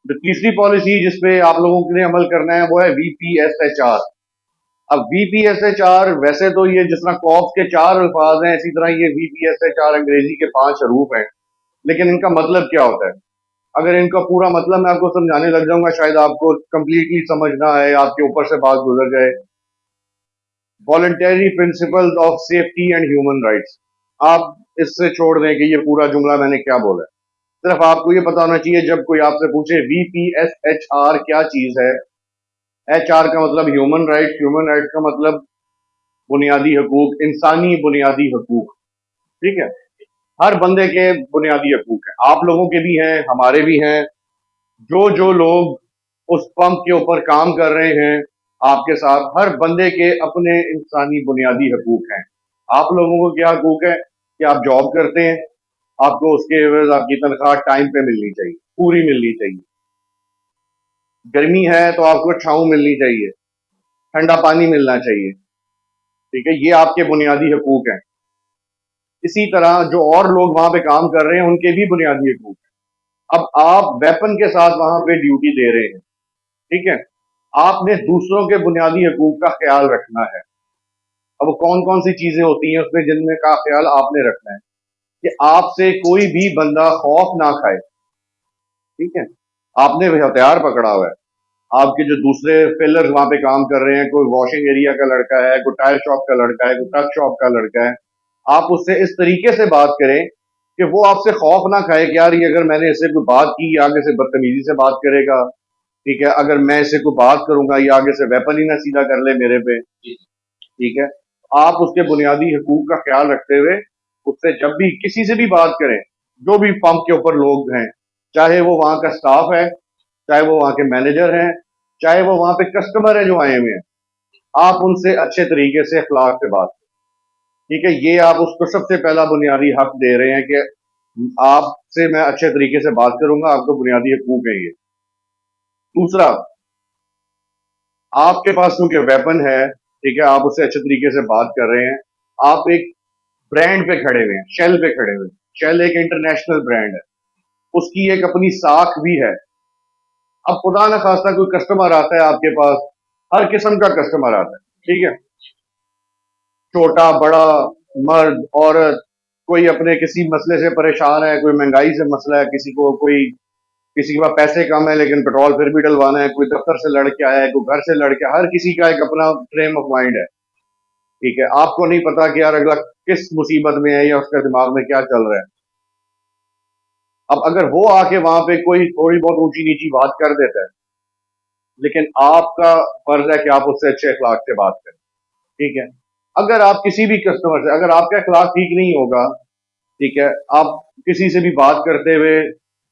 जो तीसरी पॉलिसी जिस पे आप लोगों ने अमल करना है वो है VPSHR। अब VPSHR वैसे तो ये जिस तरह कॉप्स के 4 अल्फाज हैं, इसी तरह ये VPSHR अंग्रेजी के 5 हरूफ हैं, लेकिन इनका मतलब क्या होता है? अगर इनका पूरा मतलब मैं आपको समझाने लग जाऊंगा शायद आपको कंप्लीटली समझ ना आए, आपके ऊपर से बात गुजर जाए। Voluntary principles of safety and human rights, आप इससे छोड़ दें कि ये पूरा जुमला मैंने क्या बोला है। सिर्फ आपको ये पता होना चाहिए जब कोई आपसे पूछे VPSHR क्या चीज है, HR का मतलब ह्यूमन राइट्स, ह्यूमन राइट्स का मतलब बुनियादी हकूक, इंसानी बुनियादी हकूक। ठीक है, हर बंदे के बुनियादी हकूक हैं, आप लोगों के भी हैं, हमारे भी हैं। जो जो लोग उस पंप के ऊपर काम कर रहे हैं आपके साथ, हर बंदे के अपने इंसानी बुनियादी हकूक हैं। आप लोगों को क्या हकूक है कि आप जॉब करते हैं, आपको उसके एवज आपकी तनख्वाह टाइम पे मिलनी चाहिए, पूरी मिलनी चाहिए। गर्मी है तो आपको छांव मिलनी चाहिए, ठंडा पानी मिलना चाहिए। ठीक है, ये आपके बुनियादी हकूक हैं। इसी तरह जो और लोग वहां पे काम कर रहे हैं उनके भी बुनियादी हकूक हैं। अब आप वेपन के साथ वहां पे ड्यूटी दे रहे हैं, ठीक है, आपने दूसरों के बुनियादी हकूक का ख्याल रखना है। अब कौन कौन सी चीजें होती हैं उसमें जिनमें का ख्याल आपने रखना है कि आपसे कोई भी बंदा खौफ ना खाए। ठीक है, आपने हथियार पकड़ा हुआ है, आपके जो दूसरे फिलर्स वहां पे काम कर रहे हैं, कोई वॉशिंग एरिया का लड़का है, कोई टायर शॉप का लड़का है, कोई ट्रक शॉप का लड़का है, आप उससे इस तरीके से बात करें कि वो आपसे खौफ ना खाए कि यार ये अगर मैंने इससे कोई बात की आगे से बदतमीजी से बात करेगा। ठीक है, अगर मैं इससे कोई बात करूंगा ये आगे से वेपन ही ना सीधा कर ले मेरे पे। ठीक है, आप उसके बुनियादी हकूक का ख्याल रखते हुए उससे जब भी किसी से भी बात करें, जो भी पंप के ऊपर लोग हैं, चाहे वो वहां का स्टाफ है, चाहे वो वहां के मैनेजर हैं, चाहे वो वहां पे कस्टमर है जो आए हुए हैं, आप उनसे अच्छे तरीके से अखलाक से बात करें। ठीक है, ये आप उसको सबसे पहला बुनियादी हक दे रहे हैं कि आपसे मैं अच्छे तरीके से बात करूंगा, आपको बुनियादी हकूक है ये। दूसरा, आपके पास क्योंकि वेपन है, ठीक है, आप उससे अच्छे तरीके से बात कर रहे हैं, आप एक ब्रांड पे खड़े हुए हैं, शेल पे खड़े हुए हैं। शेल एक इंटरनेशनल ब्रांड है, उसकी एक अपनी साख भी है। अब खुदा न खास्ता कोई कस्टमर आता है आपके पास, हर किस्म का कस्टमर आता है, ठीक है, छोटा बड़ा, मर्द औरत, कोई अपने किसी मसले से परेशान है, कोई महंगाई से मसला है, किसी के पास पैसे कम है लेकिन पेट्रोल फिर भी डलवाना है, कोई दफ्तर से लड़के आया है, कोई घर से लड़के, हर किसी का एक अपना फ्रेम ऑफ माइंड है। ठीक है, आपको नहीं पता कि यार अगला किस मुसीबत में है या उसके दिमाग में क्या चल रहा है। अब अगर वो आके वहां पे कोई थोड़ी बहुत ऊंची नीची बात कर देता है, लेकिन आपका फर्ज है कि आप उससे अच्छे अखलाक से बात करें। ठीक है, अगर आप किसी भी कस्टमर से, अगर आपका अखलाक ठीक नहीं होगा, ठीक है, आप किसी से भी बात करते हुए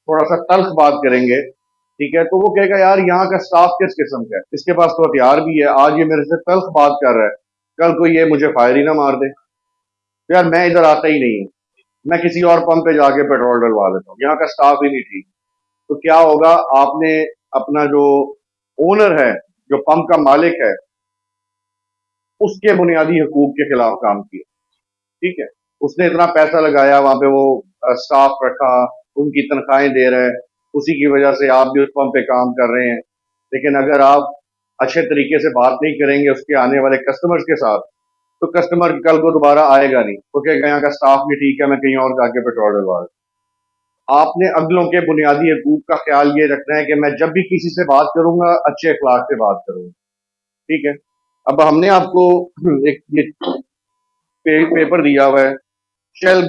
थोड़ा सा तल्ख बात करेंगे, ठीक है, तो वो कहेगा यार यहाँ का स्टाफ किस किस्म का है, इसके पास तो हथियार भी है, आज ये मेरे से तल्ख बात कर रहा है, कल को ये मुझे फायर ही ना मार दे, तो यार मैं इधर आता ही नहीं हूँ, मैं किसी और पंप पे जाके पेट्रोल डलवा लेता हूँ, यहाँ का स्टाफ ही नहीं ठीक। तो क्या होगा, आपने अपना जो ओनर है, जो पंप का मालिक है, उसके बुनियादी हकूक के खिलाफ काम किया। ठीक है, उसने इतना पैसा लगाया वहां पे, वो स्टाफ रखा, उनकी तनख्वाहें दे रहे हैं, उसी की वजह से आप भी उस पंप पे काम कर रहे हैं। लेकिन अगर आप अच्छे तरीके से बात नहीं करेंगे उसके आने वाले कस्टमर्स के साथ, तो कस्टमर कल को दोबारा आएगा नहीं, तो कहेगा यहाँ का स्टाफ भी ठीक है, मैं कहीं और जाके पेट्रोल डलवा दूं। आपने अगलों के बुनियादी हकूक का ख्याल ये रखना है कि मैं जब भी किसी से बात करूंगा अच्छे अखलाक से बात करूंगा। ठीक है, अब हमने आपको एक ये पेपर दिया हुआ है, शेल